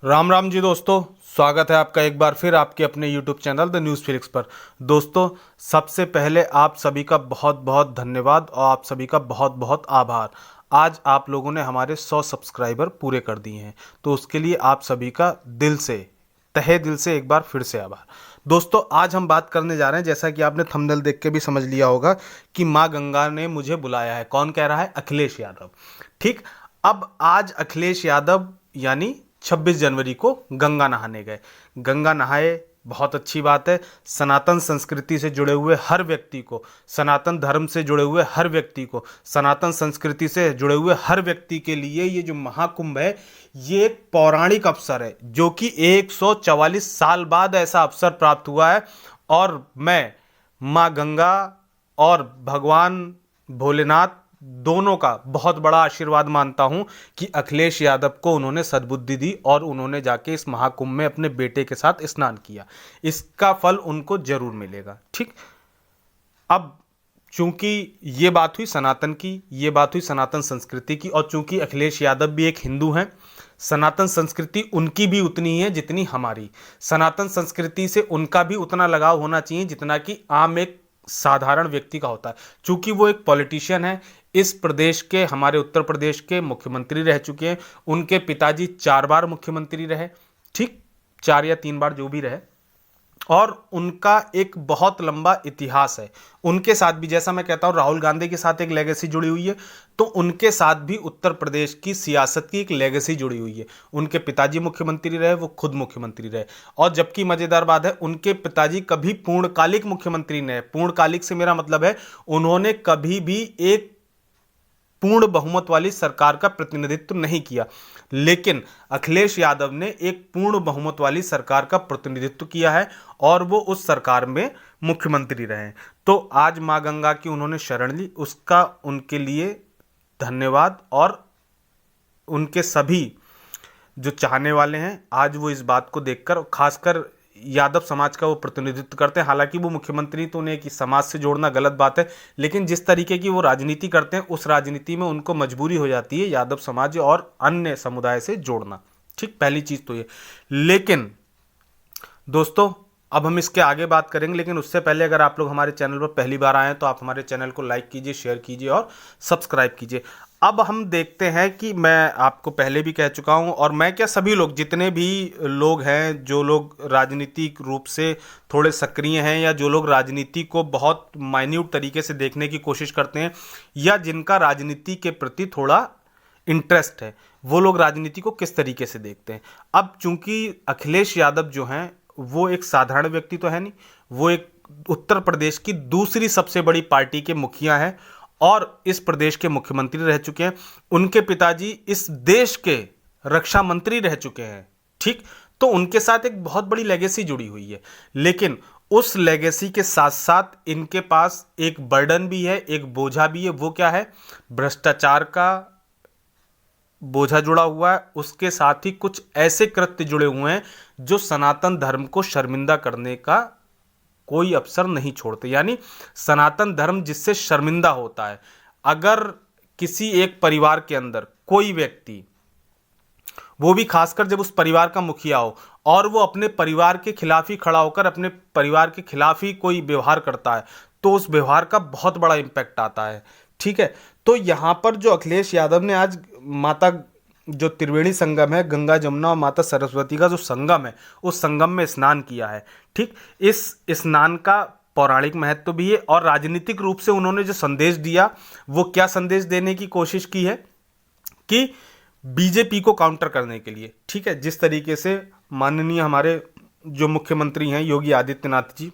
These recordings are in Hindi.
राम राम जी दोस्तों। स्वागत है आपका एक बार फिर आपके अपने YouTube channel the news Felix पर। दोस्तों, सबसे पहले आप सभी का बहुत बहुत धन्यवाद और आप सभी का बहुत बहुत आभार। आज आप लोगों ने हमारे 100 सब्सक्राइबर पूरे कर दिए हैं, तो उसके लिए आप सभी का दिल से, तहे दिल से एक बार फिर से आभार। दोस्तों, आज हम बात करने जा रहे हैं, जैसा कि आपने थंबनेल देख के भी समझ लिया होगा, कि माँ गंगा ने मुझे बुलाया है। कौन कह रहा है? अखिलेश यादव। ठीक। अब आज अखिलेश यादव यानी 26 जनवरी को गंगा नहाने गए। गंगा नहाए, बहुत अच्छी बात है। सनातन संस्कृति से जुड़े हुए हर व्यक्ति को, सनातन धर्म से जुड़े हुए हर व्यक्ति को, सनातन संस्कृति से जुड़े हुए हर व्यक्ति के लिए ये जो महाकुंभ है, ये एक पौराणिक अवसर है, जो कि 144 साल बाद ऐसा अवसर प्राप्त हुआ है। और मैं माँ गंगा और भगवान भोलेनाथ दोनों का बहुत बड़ा आशीर्वाद मानता हूं कि अखिलेश यादव को उन्होंने सद्बुद्धि दी और उन्होंने जाके इस महाकुंभ में अपने बेटे के साथ स्नान किया। इसका फल उनको जरूर मिलेगा। ठीक। अब चूंकि ये बात हुई सनातन की, ये बात हुई सनातन संस्कृति की, और चूंकि अखिलेश यादव भी एक हिंदू हैं, सनातन संस्कृति उनकी भी उतनी ही है जितनी हमारी। सनातन संस्कृति से उनका भी उतना लगाव होना चाहिए जितना कि आम एक साधारण व्यक्ति का होता है। चूंकि वो एक पॉलिटिशियन है, इस प्रदेश के, हमारे उत्तर प्रदेश के मुख्यमंत्री रह चुके हैं। उनके पिताजी 4 बार मुख्यमंत्री रहे। ठीक, 4 या 3 बार जो भी रहे। और उनका एक बहुत लंबा इतिहास है। उनके साथ भी, जैसा मैं कहता हूं राहुल गांधी के साथ एक लेगेसी जुड़ी हुई है, तो उनके साथ भी उत्तर प्रदेश की सियासत की एक लेगेसी जुड़ी हुई है। उनके पिताजी मुख्यमंत्री रहे, वो खुद मुख्यमंत्री रहे। और जबकि मजेदार बात है, उनके पिताजी कभी पूर्णकालिक मुख्यमंत्री नहीं। पूर्णकालिक से मेरा मतलब है, उन्होंने कभी भी एक पूर्ण बहुमत वाली सरकार का प्रतिनिधित्व नहीं किया। लेकिन अखिलेश यादव ने एक पूर्ण बहुमत वाली सरकार का प्रतिनिधित्व किया है और वो उस सरकार में मुख्यमंत्री रहे हैं। तो आज मां गंगा की उन्होंने शरण ली, उसका उनके लिए धन्यवाद। और उनके सभी जो चाहने वाले हैं, आज वो इस बात को देखकर, खासकर यादव समाज का वो प्रतिनिधित्व करते हैं। हालांकि वो मुख्यमंत्री तो उन्हें कि समाज से जोड़ना गलत बात है, लेकिन जिस तरीके की वो राजनीति करते हैं, उस राजनीति में उनको मजबूरी हो जाती है यादव समाज और अन्य समुदाय से जोड़ना। ठीक, पहली चीज तो ये। लेकिन दोस्तों, अब हम इसके आगे बात करेंगे, लेकिन उससे पहले अगर आप लोग हमारे चैनल पर पहली बार आए हैं तो आप हमारे चैनल को लाइक कीजिए, शेयर कीजिए और सब्सक्राइब कीजिए। अब हम देखते हैं कि मैं आपको पहले भी कह चुका हूं, और मैं क्या, सभी लोग, जितने भी लोग हैं, जो लोग राजनीतिक रूप से थोड़े सक्रिय हैं, या जो लोग राजनीति को बहुत माइन्यूट तरीके से देखने की कोशिश करते हैं, या जिनका राजनीति के प्रति थोड़ा इंटरेस्ट है, वो लोग राजनीति को किस तरीके से देखते हैं। अब चूंकि अखिलेश यादव जो हैं, वो एक साधारण व्यक्ति तो है नहीं, वो एक उत्तर प्रदेश की दूसरी सबसे बड़ी पार्टी के मुखिया हैं और इस प्रदेश के मुख्यमंत्री रह चुके हैं। उनके पिताजी इस देश के रक्षा मंत्री रह चुके हैं। ठीक, तो उनके साथ एक बहुत बड़ी लेगेसी जुड़ी हुई है। लेकिन उस लेगेसी के साथ साथ इनके पास एक बर्डन भी है, एक बोझा भी है। वो क्या है? भ्रष्टाचार का बोझा जुड़ा हुआ है। उसके साथ ही कुछ ऐसे कृत्य जुड़े हुए हैं जो सनातन धर्म को शर्मिंदा करने का कोई अवसर नहीं छोड़ते। यानी सनातन धर्म जिससे शर्मिंदा होता है, अगर किसी एक परिवार के अंदर कोई व्यक्ति, वो भी खासकर जब उस परिवार का मुखिया हो, और वो अपने परिवार के खिलाफ ही खड़ा होकर अपने परिवार के खिलाफ ही कोई व्यवहार करता है, तो उस व्यवहार का बहुत बड़ा इंपैक्ट आता है। ठीक है। तो यहां पर जो अखिलेश यादव ने आज माता, जो त्रिवेणी संगम है, गंगा जमुना और माता सरस्वती का जो संगम है, उस संगम में स्नान किया है। ठीक, इस स्नान का पौराणिक महत्व भी है, और राजनीतिक रूप से उन्होंने जो संदेश दिया, वो क्या संदेश देने की कोशिश की है कि बीजेपी को काउंटर करने के लिए। ठीक है, जिस तरीके से माननीय हमारे जो मुख्यमंत्री हैं योगी आदित्यनाथ जी,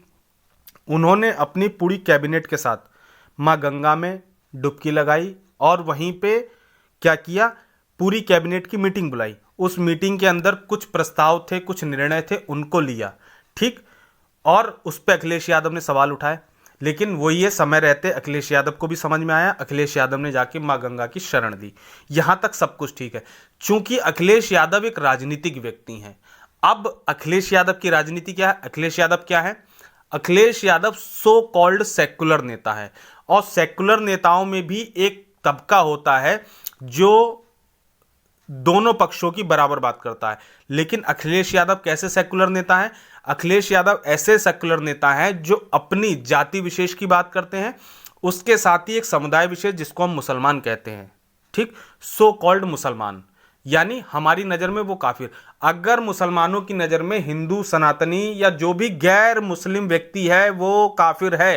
उन्होंने अपनी पूरी कैबिनेट के साथ मां गंगा में डुबकी लगाई और वहीं पे क्या किया, पूरी कैबिनेट की मीटिंग बुलाई। उस मीटिंग के अंदर कुछ प्रस्ताव थे, कुछ निर्णय थे, उनको लिया। ठीक, और उस पर अखिलेश यादव ने सवाल उठाए, लेकिन वही है, समय रहते अखिलेश यादव को भी समझ में आया। अखिलेश यादव ने जाके मां गंगा की शरण दी। यहां तक सब कुछ ठीक है। चूंकि अखिलेश यादव एक राजनीतिक व्यक्ति हैं, अब अखिलेश यादव की राजनीति क्या है? अखिलेश यादव क्या है? Akhilesh Yadav so called secular नेता है, और सेक्युलर नेताओं में भी एक तबका होता है जो दोनों पक्षों की बराबर बात करता है। लेकिन अखिलेश यादव कैसे सेक्युलर नेता है? अखिलेश यादव ऐसे सेक्युलर नेता हैं जो अपनी जाति विशेष की बात करते हैं, उसके साथ ही एक समुदाय विशेष जिसको हम मुसलमान कहते हैं, ठीक, सो कॉल्ड मुसलमान, यानी हमारी नजर में वो काफिर। अगर मुसलमानों की नजर में हिंदू, सनातनी या जो भी गैर मुस्लिम व्यक्ति है वो काफिर है,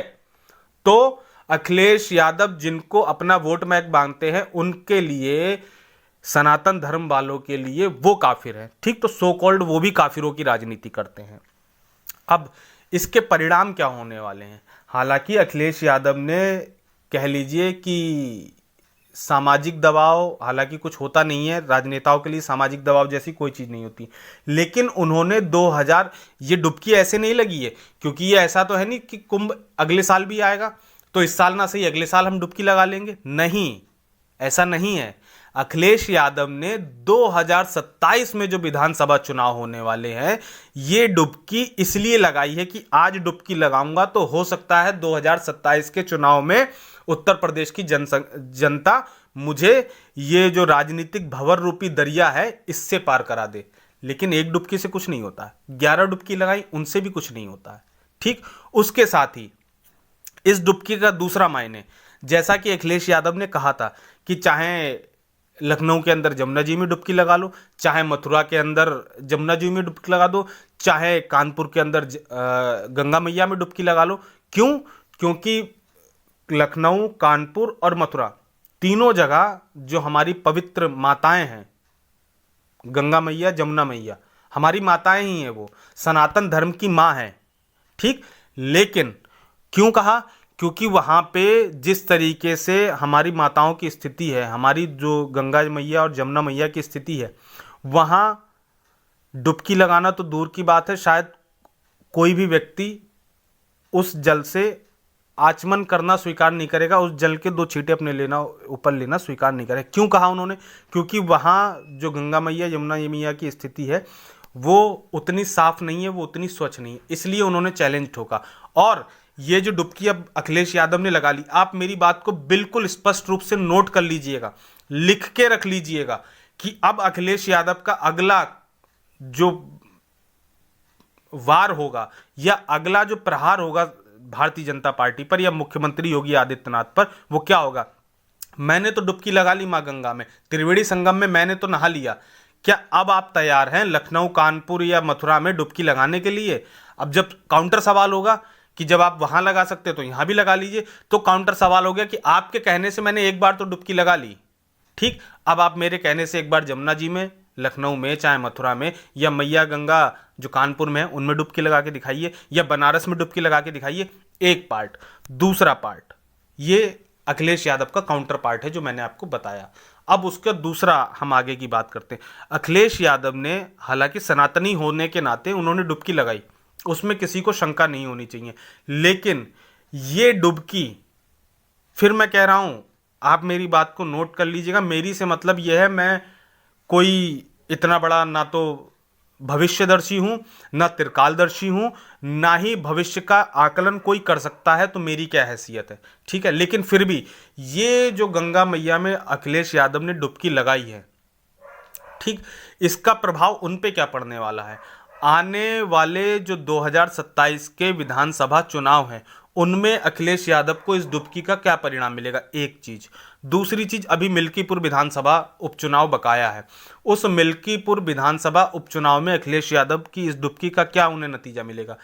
तो अखिलेश यादव जिनको अपना वोट बैंक मानते हैं उनके लिए, सनातन धर्म वालों के लिए वो काफिर है, ठीक। तो सो कॉल्ड वो भी काफिरों की राजनीति करते हैं। अब इसके परिणाम क्या होने वाले हैं? हालांकि अखिलेश यादव ने, कह लीजिए कि सामाजिक दबाव, हालांकि कुछ होता नहीं है, राजनेताओं के लिए सामाजिक दबाव जैसी कोई चीज नहीं होती, लेकिन उन्होंने 2000, ये डुबकी ऐसे नहीं लगी है क्योंकि ये ऐसा तो है नहीं कि कुंभ अगले साल भी आएगा तो इस साल ना सही अगले साल हम डुबकी लगा लेंगे, नहीं, ऐसा नहीं है। अखिलेश यादव ने 2027 में जो विधानसभा चुनाव होने वाले हैं, ये डुबकी इसलिए लगाई है कि आज डुबकी लगाऊंगा तो हो सकता है 2027 के चुनाव में उत्तर प्रदेश की जनता मुझे ये जो राजनीतिक भंवर रूपी दरिया है इससे पार करा दे। लेकिन एक डुबकी से कुछ नहीं होता है, 11 डुबकी लगाई उनसे भी कुछ नहीं होता है, ठीक। उसके साथ ही इस डुबकी का दूसरा मायने, जैसा कि अखिलेश यादव ने कहा था कि चाहे लखनऊ के अंदर जमुना जी में डुबकी लगा लो, चाहे मथुरा के अंदर जमुना जी में डुबकी लगा दो, चाहे कानपुर के अंदर गंगा मैया में डुबकी लगा लो। क्यों? क्योंकि लखनऊ, कानपुर और मथुरा तीनों जगह जो हमारी पवित्र माताएं हैं, गंगा मैया, जमुना मैया हमारी माताएं ही हैं, वो सनातन धर्म की मां है, ठीक। लेकिन क्यों कहा? क्योंकि वहां पे जिस तरीके से हमारी माताओं की स्थिति है, हमारी जो गंगा मैया और जमुना मैया की स्थिति है, वहां डुबकी लगाना तो दूर की बात है, शायद कोई भी व्यक्ति उस जल से आचमन करना स्वीकार नहीं करेगा, उस जल के 2 छींटे अपने लेना, ऊपर लेना स्वीकार नहीं करेगा। क्यों कहा उन्होंने? क्योंकि वहां जो गंगा मैया, यमुना मैया की स्थिति है वो उतनी साफ नहीं है, वो उतनी स्वच्छ नहीं है, इसलिए उन्होंने चैलेंज ठोका। और ये जो डुबकी अब अखिलेश यादव ने लगा ली, आप मेरी बात को बिल्कुल स्पष्ट रूप से नोट कर लीजिएगा, लिख के रख लीजिएगा कि अब अखिलेश यादव का अगला जो वार होगा या अगला जो प्रहार होगा भारतीय जनता पार्टी पर या मुख्यमंत्री योगी आदित्यनाथ पर, वो क्या होगा? मैंने तो डुबकी लगा ली मां गंगा में, त्रिवेणी संगम में मैंने तो नहा लिया, क्या अब आप तैयार हैं लखनऊ, कानपुर या मथुरा में डुबकी लगाने के लिए? अब जब काउंटर सवाल होगा कि जब आप वहां लगा सकते तो यहां भी लगा लीजिए, तो काउंटर सवाल हो गया कि आपके कहने से मैंने एक बार तो डुबकी लगा ली, ठीक, अब आप मेरे कहने से एक बार जमुना जी में, लखनऊ में, चाहे मथुरा में, या मैया गंगा जो कानपुर में है उनमें डुबकी लगा के दिखाइए, या बनारस में डुबकी लगा के दिखाइए। एक पार्ट। दूसरा पार्ट, ये अखिलेश यादव का काउंटर पार्ट है जो मैंने आपको बताया। अब उसका दूसरा हम आगे की बात करते हैं। अखिलेश यादव ने, हालांकि सनातनी होने के नाते उन्होंने डुबकी लगाई, उसमें किसी को शंका नहीं होनी चाहिए, लेकिन ये डुबकी, फिर मैं कह रहा हूं, आप मेरी बात को नोट कर लीजिएगा, मेरी से मतलब यह है, मैं कोई इतना बड़ा ना तो भविष्यदर्शी हूं, ना त्रिकालदर्शी हूं, ना ही भविष्य का आकलन कोई कर सकता है, तो मेरी क्या हैसियत है, ठीक है। लेकिन फिर भी ये जो गंगा मैया में अखिलेश यादव ने डुबकी लगाई है, ठीक, इसका प्रभाव उन पे क्या पड़ने वाला है? आने वाले जो 2027 के विधानसभा चुनाव हैं उनमें अखिलेश यादव को इस डुबकी का क्या परिणाम मिलेगा? एक चीज। दूसरी चीज, अभी मिल्कीपुर विधानसभा उपचुनाव बकाया है, उस मिल्कीपुर विधानसभा उपचुनाव में अखिलेश यादव की इस डुबकी का क्या उन्हें नतीजा मिलेगा?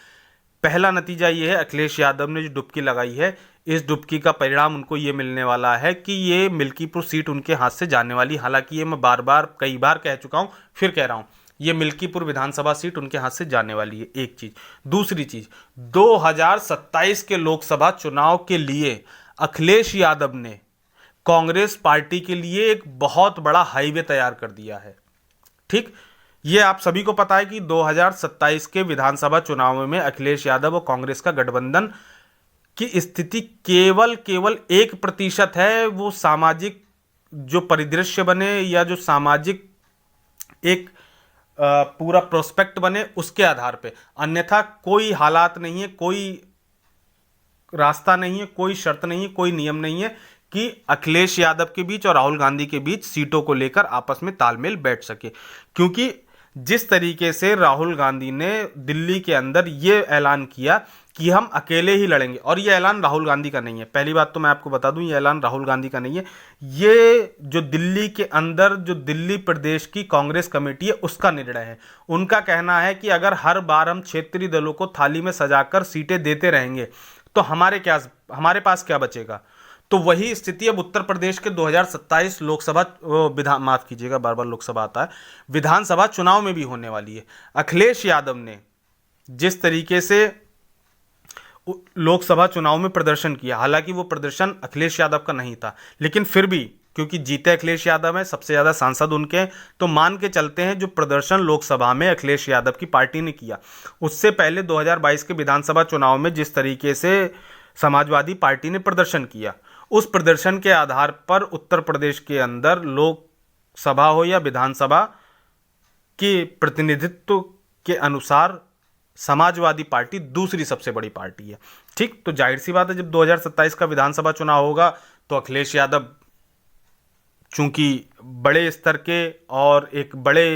पहला नतीजा ये है, अखिलेश यादव ने जो डुबकी लगाई है, इस डुबकी का परिणाम उनको ये मिलने वाला है कि ये मिल्कीपुर सीट उनके हाथ से जाने वाली। हालांकि ये मैं बार बार कई बार कह चुका हूं, फिर कह रहा हूं, ये मिल्कीपुर विधानसभा सीट उनके हाथ से जाने वाली है, एक चीज। दूसरी चीज, 2027 के लोकसभा चुनाव के लिए अखिलेश यादव ने कांग्रेस पार्टी के लिए एक बहुत बड़ा हाईवे तैयार कर दिया है, ठीक। ये आप सभी को पता है कि 2027 के विधानसभा चुनाव में अखिलेश यादव और कांग्रेस का गठबंधन की स्थिति केवल 1% है। वो सामाजिक जो परिदृश्य बने या जो सामाजिक एक पूरा प्रोस्पेक्ट बने उसके आधार पे, अन्यथा कोई हालात नहीं है, कोई रास्ता नहीं है, कोई शर्त नहीं है, कोई नियम नहीं है कि अखिलेश यादव के बीच और राहुल गांधी के बीच सीटों को लेकर आपस में तालमेल बैठ सके। क्योंकि जिस तरीके से राहुल गांधी ने दिल्ली के अंदर ये ऐलान किया कि हम अकेले ही लड़ेंगे, और ये ऐलान राहुल गांधी का नहीं है, पहली बात तो मैं आपको बता दूं, ये ऐलान राहुल गांधी का नहीं है, ये जो दिल्ली के अंदर जो दिल्ली प्रदेश की कांग्रेस कमेटी है उसका निर्णय है। उनका कहना है कि अगर हर बार हम क्षेत्रीय दलों को थाली में सजाकर सीटें देते रहेंगे तो हमारे पास क्या बचेगा। तो वही स्थिति अब उत्तर प्रदेश के 2027 लोकसभा विधान, माफ कीजिएगा बार बार लोकसभा आता है, विधानसभा चुनाव में भी होने वाली है। अखिलेश यादव ने जिस तरीके से लोकसभा चुनाव में प्रदर्शन किया, हालांकि वो प्रदर्शन अखिलेश यादव का नहीं था, लेकिन फिर भी क्योंकि जीते अखिलेश यादव हैं, सबसे ज्यादा सांसद उनके हैं, तो मान के चलते हैं जो प्रदर्शन लोकसभा में अखिलेश यादव की पार्टी ने किया, उससे पहले 2022 के विधानसभा चुनाव में जिस तरीके से समाजवादी पार्टी ने प्रदर्शन किया, उस प्रदर्शन के आधार पर उत्तर प्रदेश के अंदर लोकसभा हो या विधानसभा के प्रतिनिधित्व के अनुसार समाजवादी पार्टी दूसरी सबसे बड़ी पार्टी है। ठीक, तो जाहिर सी बात है जब 2027 का विधानसभा चुनाव होगा तो अखिलेश यादव चूंकि बड़े स्तर के और एक बड़े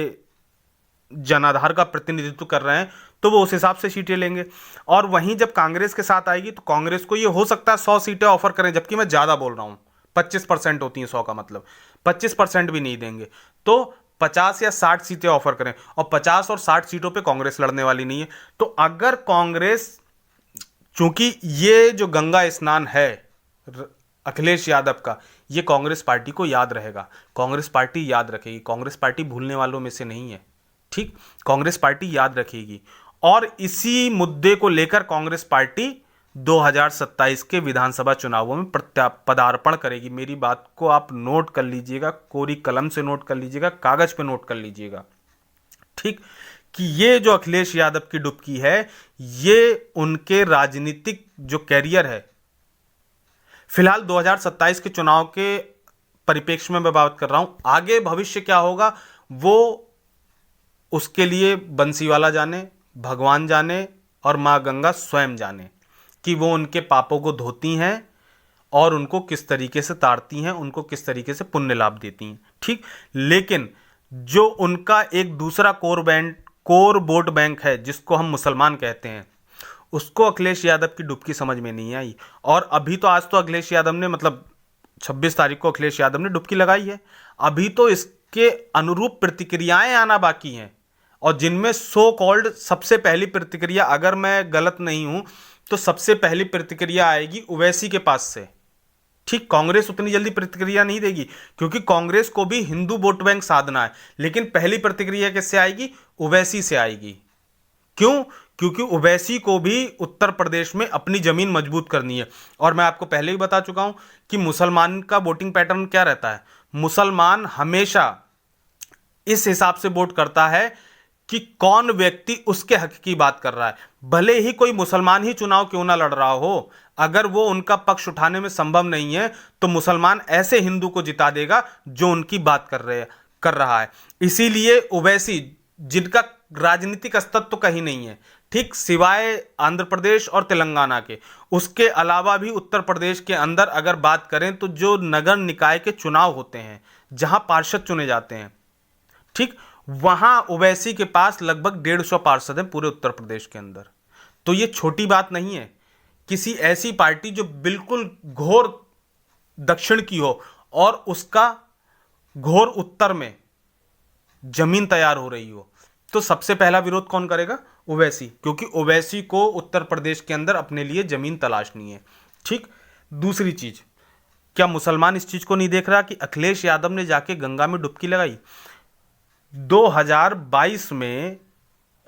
जनाधार का प्रतिनिधित्व कर रहे हैं तो वो उस हिसाब से सीटें लेंगे। और वहीं जब कांग्रेस के साथ आएगी तो कांग्रेस को ये हो सकता है 100 सीटें ऑफर करें, जबकि मैं ज्यादा बोल रहा हूं, 25% होती हैं 100 का मतलब, 25% भी नहीं देंगे, तो 50 या 60 सीटें ऑफर करें, और 50 और 60 सीटों पे कांग्रेस लड़ने वाली नहीं है। तो अगर कांग्रेस, चूंकि ये जो गंगा स्नान है अखिलेश यादव का, ये कांग्रेस पार्टी को याद रहेगा, कांग्रेस पार्टी याद रखेगी, कांग्रेस पार्टी भूलने वालों में से नहीं है। ठीक, कांग्रेस पार्टी याद रखेगी, और इसी मुद्दे को लेकर कांग्रेस पार्टी 2027 के विधानसभा चुनावों में पदार्पण करेगी। मेरी बात को आप नोट कर लीजिएगा, कोरी कलम से नोट कर लीजिएगा, कागज पे नोट कर लीजिएगा। ठीक, कि ये जो अखिलेश यादव की डुबकी है, ये उनके राजनीतिक जो कैरियर है, फिलहाल 2027 के चुनाव के परिप्रेक्ष्य में मैं बात कर रहा हूं, आगे भविष्य क्या होगा वो उसके लिए बंसीवाला जाने, भगवान जाने और मां गंगा स्वयं जाने कि वो उनके पापों को धोती हैं और उनको किस तरीके से तारती हैं, उनको किस तरीके से पुण्य लाभ देती हैं। ठीक, लेकिन जो उनका एक दूसरा कोर वोट बैंक है जिसको हम मुसलमान कहते हैं, उसको अखिलेश यादव की डुबकी समझ में नहीं आई। और अभी तो आज तो अखिलेश यादव ने, मतलब 26 तारीख को अखिलेश यादव ने डुबकी लगाई है, अभी तो इसके अनुरूप प्रतिक्रियाएं आना बाकी हैं, और जिनमें सो कॉल्ड सबसे पहली प्रतिक्रिया, अगर मैं गलत नहीं हूं तो सबसे पहली प्रतिक्रिया आएगी ओवैसी के पास से। ठीक, कांग्रेस उतनी जल्दी प्रतिक्रिया नहीं देगी क्योंकि कांग्रेस को भी हिंदू वोट बैंक साधना है, लेकिन पहली प्रतिक्रिया किससे आएगी? ओवैसी से आएगी। क्यों? क्योंकि ओवैसी को भी उत्तर प्रदेश में अपनी जमीन मजबूत करनी है। और मैं आपको पहले ही बता चुका हूं कि मुसलमान का वोटिंग पैटर्न क्या रहता है, मुसलमान हमेशा इस हिसाब से वोट करता है कि कौन व्यक्ति उसके हक की बात कर रहा है, भले ही कोई मुसलमान ही चुनाव क्यों ना लड़ रहा हो, अगर वो उनका पक्ष उठाने में संभव नहीं है तो मुसलमान ऐसे हिंदू को जिता देगा जो उनकी बात कर रहा है। इसीलिए ओवैसी, जिनका राजनीतिक अस्तित्व तो कहीं नहीं है, ठीक, सिवाय आंध्र प्रदेश और तेलंगाना के, उसके अलावा भी उत्तर प्रदेश के अंदर अगर बात करें तो जो नगर निकाय के चुनाव होते हैं, जहां पार्षद चुने जाते हैं, ठीक, वहां ओवैसी के पास लगभग 150 पार्षद हैं पूरे उत्तर प्रदेश के अंदर। तो यह छोटी बात नहीं है। किसी ऐसी पार्टी जो बिल्कुल घोर दक्षिण की हो और उसका घोर उत्तर में जमीन तैयार हो रही हो, तो सबसे पहला विरोध कौन करेगा? ओवैसी, क्योंकि ओवैसी को उत्तर प्रदेश के अंदर अपने लिए जमीन तलाशनी है। ठीक, दूसरी चीज, क्या मुसलमान इस चीज को नहीं देख रहा कि अखिलेश यादव ने जाके गंगा में डुबकी लगाई? 2022 में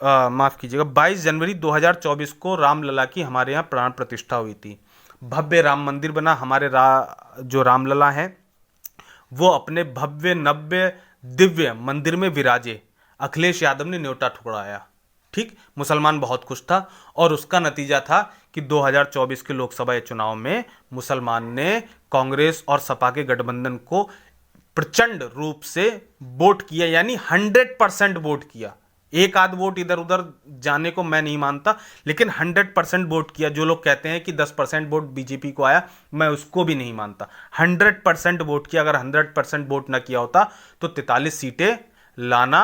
माफ कीजिएगा 22 जनवरी 2024 को रामलला की हमारे यहाँ प्राण प्रतिष्ठा हुई थी। भव्य राम मंदिर बना। हमारे जो रामलला हैं वो अपने भव्य नव्य दिव्य मंदिर में विराजे। अखिलेश यादव ने न्योता ठुकराया। ठीक, मुसलमान बहुत खुश था और उसका नतीजा था कि 2024 के लोकसभा चुनाव में मुसलमान ने कांग्रेस और सपा के गठबंधन को प्रचंड रूप से वोट किया, यानी 100% वोट किया। एक आध वोट इधर उधर जाने को मैं नहीं मानता, लेकिन 100% वोट किया। जो लोग कहते हैं कि 10% वोट बीजेपी को आया, मैं उसको भी नहीं मानता। 100% वोट किया। अगर 100% वोट ना किया होता तो 43 सीटें लाना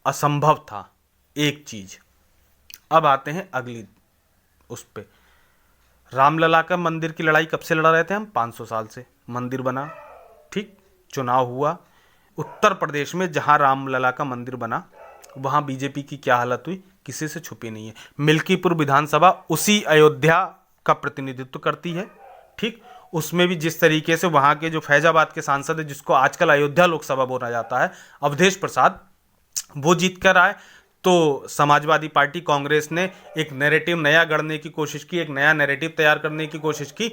असंभव था। एक चीज। अब आते हैं अगली उस पे। रामलला का मंदिर की लड़ाई कब से लड़ा रहे थे हम? 500 साल से। मंदिर बना, ठीक, चुनाव हुआ। उत्तर प्रदेश में जहां रामलला का मंदिर बना वहां बीजेपी की क्या हालत हुई, किसी से छुपी नहीं है। मिल्कीपुर विधानसभा उसी अयोध्या का प्रतिनिधित्व करती है, ठीक। उसमें भी जिस तरीके से वहां के जो फैजाबाद के सांसद है, जिसको आजकल अयोध्या लोकसभा बोला जाता है, अवधेश प्रसाद, वो जीत कर आए। तो समाजवादी पार्टी कांग्रेस ने एक नैरेटिव नया गढ़ने की कोशिश की, एक नया नैरेटिव तैयार करने की कोशिश की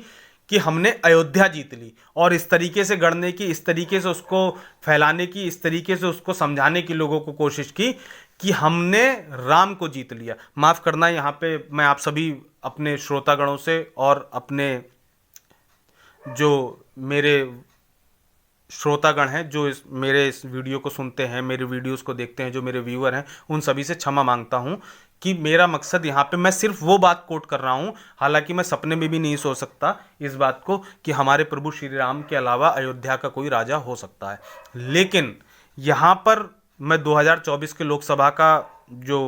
कि हमने अयोध्या जीत ली, और इस तरीके से गढ़ने की, इस तरीके से उसको फैलाने की, इस तरीके से उसको समझाने की लोगों को कोशिश की कि हमने राम को जीत लिया। माफ करना, यहाँ पे मैं आप सभी अपने श्रोतागणों से और अपने जो मेरे श्रोतागण हैं, जो मेरे इस वीडियो को सुनते हैं, मेरे वीडियोस को देखते हैं, जो मेरे व्यूअर हैं, उन सभी से क्षमा मांगता हूं कि मेरा मकसद यहाँ पे मैं सिर्फ वो बात कोट कर रहा हूं। हालांकि मैं सपने में भी नहीं सोच सकता इस बात को कि हमारे प्रभु श्री राम के अलावा अयोध्या का कोई राजा हो सकता है। लेकिन यहाँ पर मैं 2024 के लोकसभा का जो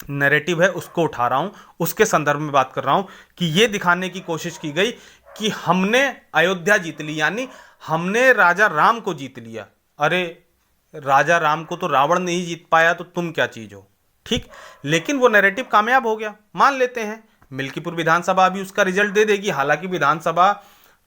नैरेटिव है उसको उठा रहा हूं, उसके संदर्भ में बात कर रहा हूं कि ये दिखाने की कोशिश की गई कि हमने अयोध्या जीत ली, यानी हमने राजा राम को जीत लिया। अरे राजा राम को तो रावण नहीं जीत पाया, तो तुम क्या चीज हो, ठीक। लेकिन वो नैरेटिव कामयाब हो गया, मान लेते हैं। मिल्कीपुर विधानसभा भी उसका रिजल्ट दे देगी। हालांकि विधानसभा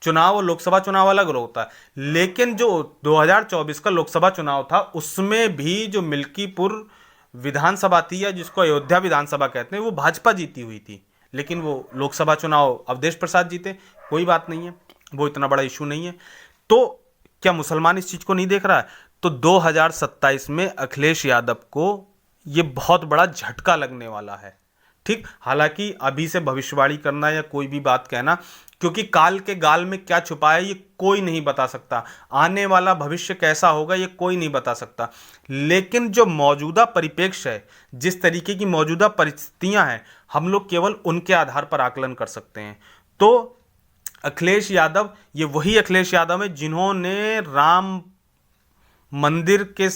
चुनाव और लोकसभा चुनाव अलग होता है, लेकिन जो 2024 का लोकसभा चुनाव था उसमें भी जो मिल्कीपुर विधानसभा थी, या जिसको अयोध्या विधानसभा कहते हैं, वो भाजपा जीती हुई थी। लेकिन वो लोकसभा चुनाव अवधेश प्रसाद जीते, कोई बात नहीं है, वो इतना बड़ा इशू नहीं है। तो क्या मुसलमान इस चीज को नहीं देख रहा है? तो 2027 में अखिलेश यादव को ये बहुत बड़ा झटका लगने वाला है, ठीक। हालांकि अभी से भविष्यवाणी करना या कोई भी बात कहना, क्योंकि काल के गाल में क्या छुपा है ये कोई नहीं बता सकता। आने वाला भविष्य कैसा होगा ये कोई नहीं बता सकता। लेकिन जो मौजूदा परिप्रेक्ष्य है, जिस तरीके की मौजूदा परिस्थितियां हैं, हम लोग केवल उनके आधार पर आकलन कर सकते हैं। तो अखिलेश यादव, ये वही अखिलेश यादव है जिन्होंने राम मंदिर के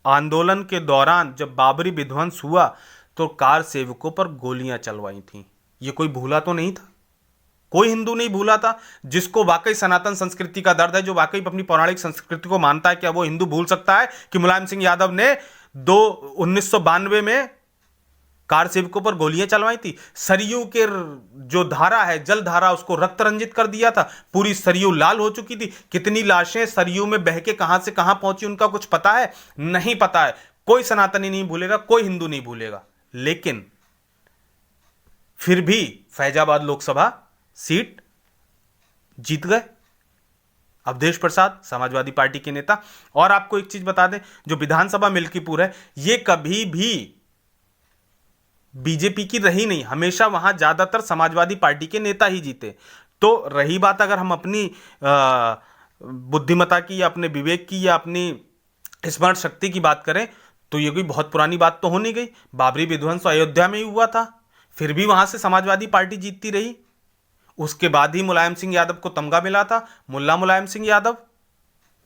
आंदोलन के दौरान जब बाबरी विध्वंस हुआ तो कार सेवकों पर गोलियां चलवाई थी। ये कोई भूला तो नहीं था, कोई हिंदू नहीं भूला था। जिसको वाकई सनातन संस्कृति का दर्द है, जो वाकई अपनी पौराणिक संस्कृति को मानता है, क्या वो हिंदू भूल सकता है कि मुलायम सिंह यादव ने 1992 में कार सेवकों पर गोलियां चलवाई थी? सरयू के जो धारा है, जल धारा, उसको रक्त रंजित कर दिया था। पूरी सरयू लाल हो चुकी थी। कितनी लाशें सरयू में बह के कहां से कहां पहुंची उनका कुछ पता है? नहीं पता है। कोई सनातनी नहीं भूलेगा, कोई हिंदू नहीं भूलेगा। लेकिन फिर भी फैजाबाद लोकसभा सीट जीत गए अवधेश प्रसाद, समाजवादी पार्टी के नेता। और आपको एक चीज बता दें, जो विधानसभा मिल्कीपुर है, ये कभी भी बीजेपी की रही नहीं। हमेशा वहां ज्यादातर समाजवादी पार्टी के नेता ही जीते। तो रही बात अगर हम अपनी बुद्धिमत्ता की, या अपने विवेक की, या अपनी स्मरण शक्ति की बात करें, तो ये कोई बहुत पुरानी बात तो हो नहीं गई। बाबरी विध्वंस अयोध्या में ही हुआ था, फिर भी वहां से समाजवादी पार्टी जीतती रही। उसके बाद ही मुलायम सिंह यादव को तमगा मिला था, मुल्ला मुलायम सिंह यादव।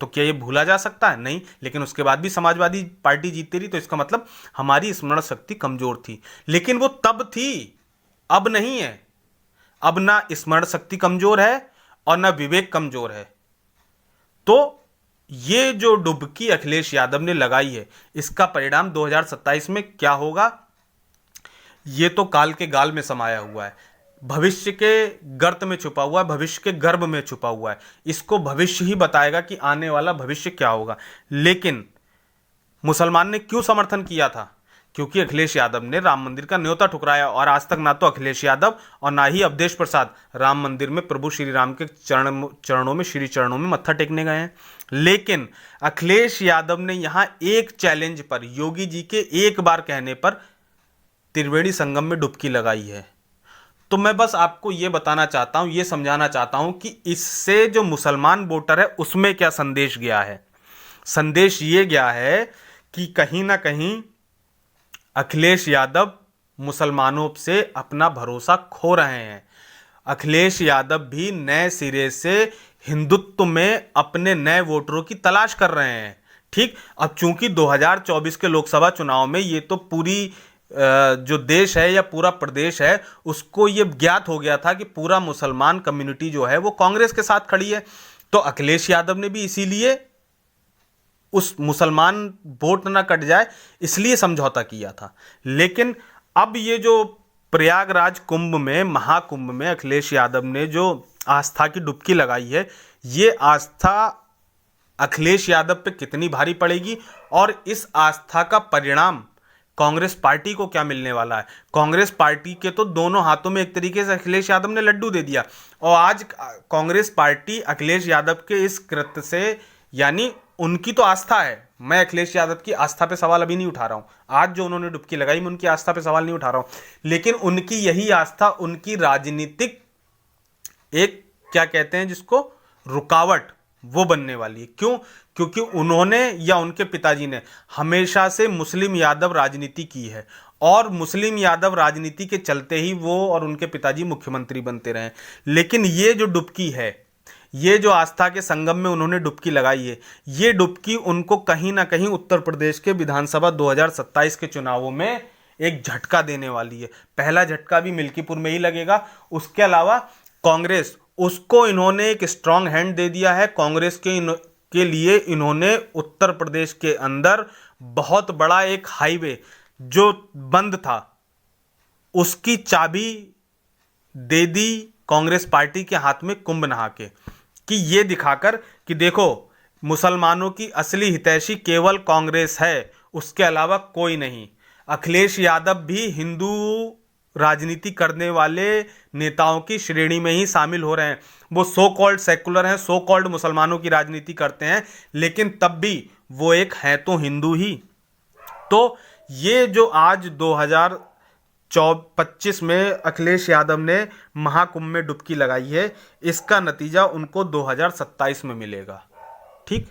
तो क्या ये भूला जा सकता है? नहीं। लेकिन उसके बाद भी समाजवादी पार्टी जीतती रही, तो इसका मतलब हमारी स्मरण शक्ति कमजोर थी। लेकिन वो तब थी, अब नहीं है। अब ना स्मरण शक्ति कमजोर है और ना विवेक कमजोर है। तो ये जो डुबकी अखिलेश यादव ने लगाई है, इसका परिणाम 2027 में क्या होगा, ये तो काल के गाल में समाया हुआ है, भविष्य के गर्त में छुपा हुआ है, भविष्य के गर्भ में छुपा हुआ है। इसको भविष्य ही बताएगा कि आने वाला भविष्य क्या होगा। लेकिन मुसलमान ने क्यों समर्थन किया था? क्योंकि अखिलेश यादव ने राम मंदिर का न्योता ठुकराया, और आज तक ना तो अखिलेश यादव और ना ही अवधेश प्रसाद राम मंदिर में प्रभु श्री राम के चरणों में, श्री चरणों में मत्था टेकने गए हैं। लेकिन अखिलेश यादव ने यहां एक चैलेंज पर, योगी जी के एक बार कहने पर, त्रिवेणी संगम में डुबकी लगाई है। तो मैं बस आपको यह बताना चाहता हूं, यह समझाना चाहता हूं कि इससे जो मुसलमान वोटर है उसमें क्या संदेश गया है। संदेश यह गया है कि कहीं ना कहीं अखिलेश यादव मुसलमानों से अपना भरोसा खो रहे हैं। अखिलेश यादव भी नए सिरे से हिंदुत्व में अपने नए वोटरों की तलाश कर रहे हैं। ठीक, अब चूंकि 2024 के लोकसभा चुनाव में ये तो पूरी जो देश है या पूरा प्रदेश है उसको ये ज्ञात हो गया था कि पूरा मुसलमान कम्युनिटी जो है वो कांग्रेस के साथ खड़ी है, तो अखिलेश यादव ने भी इसीलिए उस मुसलमान वोट ना कट जाए इसलिए समझौता किया था। लेकिन अब ये जो प्रयागराज कुंभ में, महाकुंभ में अखिलेश यादव ने जो आस्था की डुबकी लगाई है, ये आस्था अखिलेश यादव पे कितनी भारी पड़ेगी और इस आस्था का परिणाम कांग्रेस पार्टी को क्या मिलने वाला है। कांग्रेस पार्टी के तो दोनों हाथों में एक तरीके से अखिलेश यादव ने लड्डू दे दिया, और आज कांग्रेस पार्टी अखिलेश यादव के इस कृत्य से, यानी उनकी तो आस्था है, मैं अखिलेश यादव की आस्था पे सवाल अभी नहीं उठा रहा हूं, आज जो उन्होंने डुबकी लगाई मैं उनकी आस्था पे सवाल नहीं उठा रहा हूं, लेकिन उनकी यही आस्था उनकी राजनीतिक एक, क्या कहते हैं जिसको, रुकावट वो बनने वाली है। क्यों? क्योंकि उन्होंने या उनके पिताजी ने हमेशा से मुस्लिम यादव राजनीति की है, और मुस्लिम यादव राजनीति के चलते ही वो और उनके पिताजी मुख्यमंत्री बनते रहे। लेकिन ये जो डुबकी है, ये जो आस्था के संगम में उन्होंने डुबकी लगाई है, ये डुबकी उनको कहीं ना कहीं उत्तर प्रदेश के विधानसभा 2027 के चुनावों में एक झटका देने वाली है। पहला झटका भी मिल्कीपुर में ही लगेगा, उसके अलावा कांग्रेस, उसको इन्होंने एक स्ट्रांग हैंड दे दिया है। कांग्रेस के लिए इन्होंने उत्तर प्रदेश के अंदर बहुत बड़ा एक हाईवे जो बंद था उसकी चाबी दे दी कांग्रेस पार्टी के हाथ में कुंभ नहा के, कि ये दिखाकर कि देखो मुसलमानों की असली हितैषी केवल कांग्रेस है, उसके अलावा कोई नहीं। अखिलेश यादव भी हिंदू राजनीति करने वाले नेताओं की श्रेणी में ही शामिल हो रहे हैं। वो सो कॉल्ड सेकुलर हैं, सो कॉल्ड मुसलमानों की राजनीति करते हैं, लेकिन तब भी वो एक है तो हिंदू ही। तो ये जो आज 2025 में अखिलेश यादव ने महाकुंभ में डुबकी लगाई है, इसका नतीजा उनको 2027 में मिलेगा। ठीक,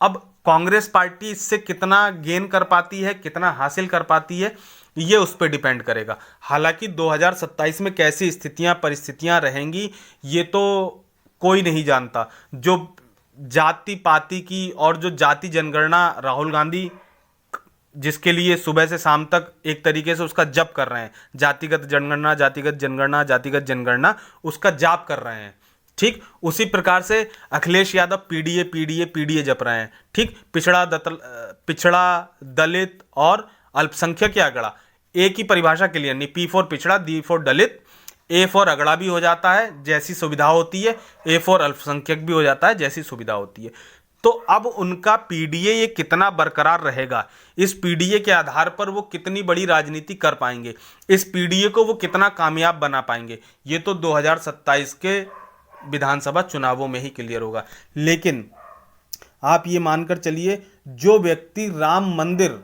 अब कांग्रेस पार्टी इससे कितना गेन कर पाती है, कितना हासिल कर पाती है, ये उस पर डिपेंड करेगा। हालांकि 2027 में कैसी स्थितियां परिस्थितियां रहेंगी ये तो कोई नहीं जानता। जो जाति पाति की और जो जाति जनगणना राहुल गांधी, जिसके लिए सुबह से शाम तक एक तरीके से उसका जप कर रहे हैं, जातिगत जनगणना, जातिगत जनगणना, जातिगत जनगणना, उसका जाप कर रहे हैं। ठीक, उसी प्रकार से Akhilesh Yadav PDA PDA PDA जप रहे हैं। ठीक, पिछड़ा दलित और अल्पसंख्यक या अगड़ा, एक ही परिभाषा के लिए नहीं, पी फॉर पिछड़ा, D for Dalit, A for अगड़ा भी हो जाता है जैसी सुविधा होती है, ए फॉर अल्पसंख्यक भी हो जाता है जैसी सुविधा होती है। तो अब उनका पीडीए ये कितना बरकरार रहेगा, इस पीडीए के आधार पर वो कितनी बड़ी राजनीति कर पाएंगे, इस पीडीए को वो कितना कामयाब बना पाएंगे, ये तो 2027 के विधानसभा चुनावों में ही क्लियर होगा। लेकिन आप ये मानकर चलिए, जो व्यक्ति राम मंदिर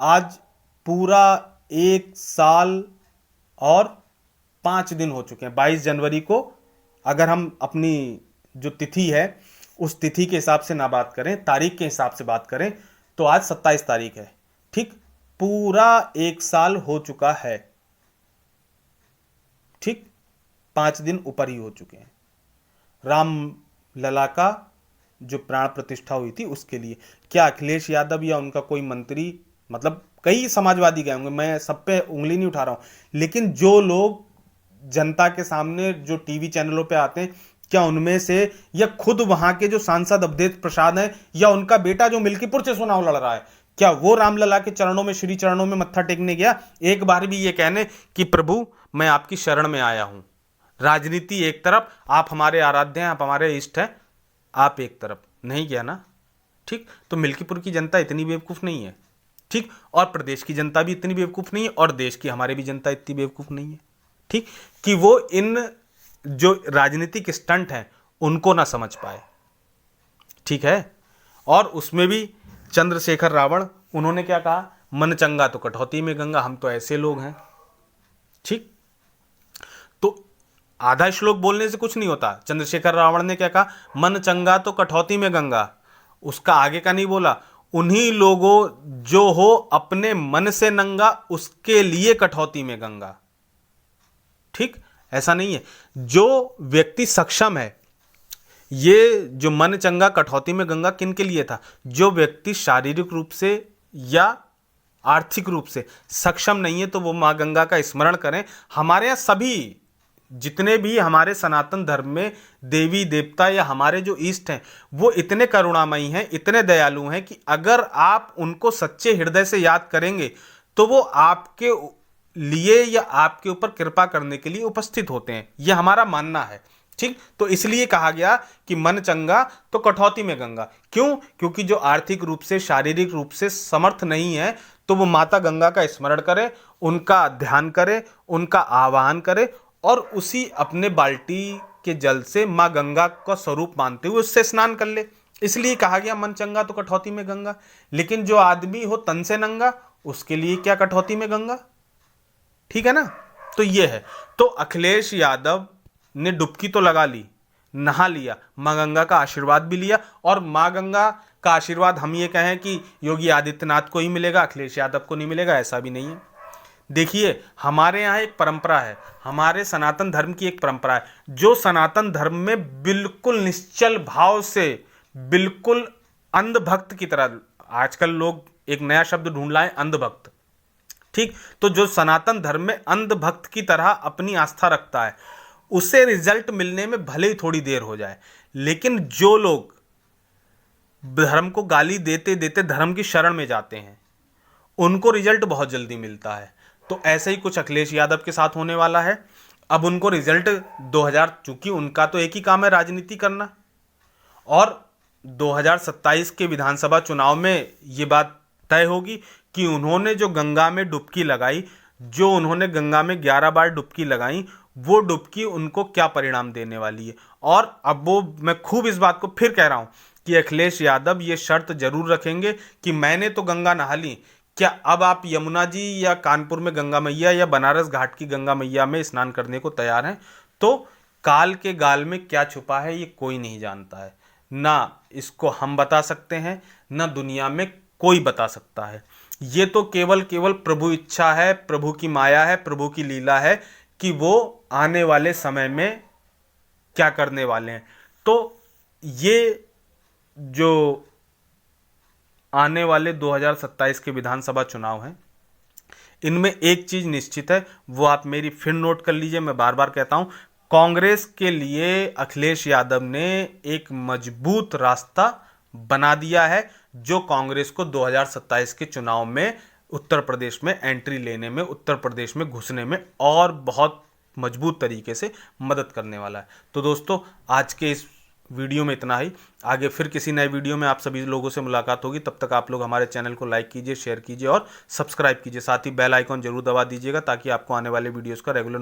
आज पूरा 1 साल और 5 दिन हो चुके हैं, 22 जनवरी को अगर हम अपनी जो तिथि है उस तिथि के हिसाब से ना बात करें, तारीख के हिसाब से बात करें, तो आज 27 तारीख है। ठीक, पूरा 1 साल हो चुका है। ठीक, 5 दिन ऊपर ही हो चुके हैं राम लला का जो प्राण प्रतिष्ठा हुई थी उसके लिए। क्या अखिलेश यादव या उनका कोई मंत्री, मतलब कई समाजवादी गए होंगे, मैं सब पे उंगली नहीं उठा रहा हूं, लेकिन जो लोग जनता के सामने जो टीवी चैनलों पे आते हैं, क्या उनमें से, या खुद वहां के जो सांसद अवधेश प्रसाद हैं, या उनका बेटा जो मिल्कीपुर से चुनाव लड़ रहा है, क्या वो रामलला के चरणों में, श्री चरणों में मत्था टेकने गया एक बार भी ये कहने कि प्रभु मैं आपकी शरण में आया हूं? राजनीति एक तरफ, आप हमारे आराध्य हैं, आप हमारे इष्ट हैं, आप एक तरफ, नहीं किया ना। ठीक, तो मिल्कीपुर की जनता इतनी बेवकूफ नहीं है। ठीक, और प्रदेश की जनता भी इतनी बेवकूफ नहीं है, और देश की हमारे भी जनता इतनी बेवकूफ नहीं है। ठीक, कि वो इन जो राजनीतिक स्टंट हैं उनको ना समझ पाए। ठीक है, और उसमें भी चंद्रशेखर रावण, उन्होंने क्या कहा, मन चंगा तो कटौती में गंगा, हम तो ऐसे लोग हैं। ठीक, तो आधा श्लोक बोलने से कुछ नहीं होता। चंद्रशेखर रावण ने क्या कहा, मन चंगा तो कटौती में गंगा, उसका आगे का नहीं बोला। उन्हीं लोगों जो हो अपने मन से नंगा, उसके लिए कठौती में गंगा। ठीक, ऐसा नहीं है। जो व्यक्ति सक्षम है, ये जो मन चंगा कठौती में गंगा किन के लिए था? जो व्यक्ति शारीरिक रूप से या आर्थिक रूप से सक्षम नहीं है, तो वो मां गंगा का स्मरण करें। हमारे यहाँ सभी जितने भी हमारे सनातन धर्म में देवी देवता या हमारे जो ईष्ट हैं, वो इतने करुणामयी हैं, इतने दयालु हैं कि अगर आप उनको सच्चे हृदय से याद करेंगे तो वो आपके लिए या आपके ऊपर कृपा करने के लिए उपस्थित होते हैं। यह हमारा मानना है। ठीक, तो इसलिए कहा गया कि मन चंगा तो कठौती में गंगा। क्यों? क्योंकि जो आर्थिक रूप से शारीरिक रूप से समर्थ नहीं है, तो वो माता गंगा का स्मरण करे, उनका ध्यान करे, उनका आवाहन करे और उसी अपने बाल्टी के जल से मां गंगा का स्वरूप मानते हुए उससे स्नान कर ले। इसलिए कहा गया मन चंगा तो कठौती में गंगा। लेकिन जो आदमी हो तन से नंगा, उसके लिए क्या कठौती में गंगा? ठीक है ना? तो ये है। तो अखिलेश यादव ने डुबकी तो लगा ली, नहा लिया, मां गंगा का आशीर्वाद भी लिया। और मां गंगा का आशीर्वाद हम ये कहें कि योगी आदित्यनाथ को ही मिलेगा, अखिलेश यादव को नहीं मिलेगा, ऐसा भी नहीं है। देखिए, हमारे यहाँ एक परंपरा है, हमारे सनातन धर्म की एक परंपरा है, जो सनातन धर्म में बिल्कुल निश्चल भाव से, बिल्कुल अंधभक्त की तरह, आजकल लोग एक नया शब्द ढूंढ लाए, अंधभक्त। ठीक, तो जो सनातन धर्म में अंधभक्त की तरह अपनी आस्था रखता है, उसे रिजल्ट मिलने में भले ही थोड़ी देर हो जाए, लेकिन जो लोग धर्म को गाली देते देते धर्म की शरण में जाते हैं, उनको रिजल्ट बहुत जल्दी मिलता है। तो ऐसे ही कुछ अखिलेश यादव के साथ होने वाला है। अब उनको रिजल्ट 2000, चूंकि उनका तो एक ही काम है, राजनीति करना, और 2027 के विधानसभा चुनाव में ये बात तय होगी कि उन्होंने जो गंगा में डुबकी लगाई, जो उन्होंने गंगा में 11 बार डुबकी लगाई, वो डुबकी उनको क्या परिणाम देने वाली है। और अब वो, मैं खूब इस बात को फिर कह रहा हूं कि अखिलेश यादव ये शर्त जरूर रखेंगे कि मैंने तो गंगा नहा ली, क्या अब आप यमुना जी या कानपुर में गंगा मैया या बनारस घाट की गंगा मैया में स्नान करने को तैयार हैं? तो काल के गाल में क्या छुपा है, ये कोई नहीं जानता है। ना इसको हम बता सकते हैं, ना दुनिया में कोई बता सकता है। ये तो केवल केवल प्रभु इच्छा है, प्रभु की माया है, प्रभु की लीला है कि वो आने वाले समय में क्या करने वाले हैं। तो ये जो आने वाले 2027 के विधानसभा चुनाव हैं, इनमें एक चीज निश्चित है, वो आप मेरी फिर नोट कर लीजिए। मैं बार बार कहता हूं, कांग्रेस के लिए अखिलेश यादव ने एक मजबूत रास्ता बना दिया है, जो कांग्रेस को 2027 के चुनाव में उत्तर प्रदेश में एंट्री लेने में, उत्तर प्रदेश में घुसने में और बहुत मजबूत तरीके से मदद करने वाला है। तो दोस्तों, आज के इस वीडियो में इतना ही। आगे फिर किसी नए वीडियो में आप सभी लोगों से मुलाकात होगी। तब तक आप लोग हमारे चैनल को लाइक कीजिए, शेयर कीजिए और सब्सक्राइब कीजिए। साथ ही बेल आइकॉन जरूर दबा दीजिएगा, ताकि आपको आने वाले वीडियोस का रेगुलर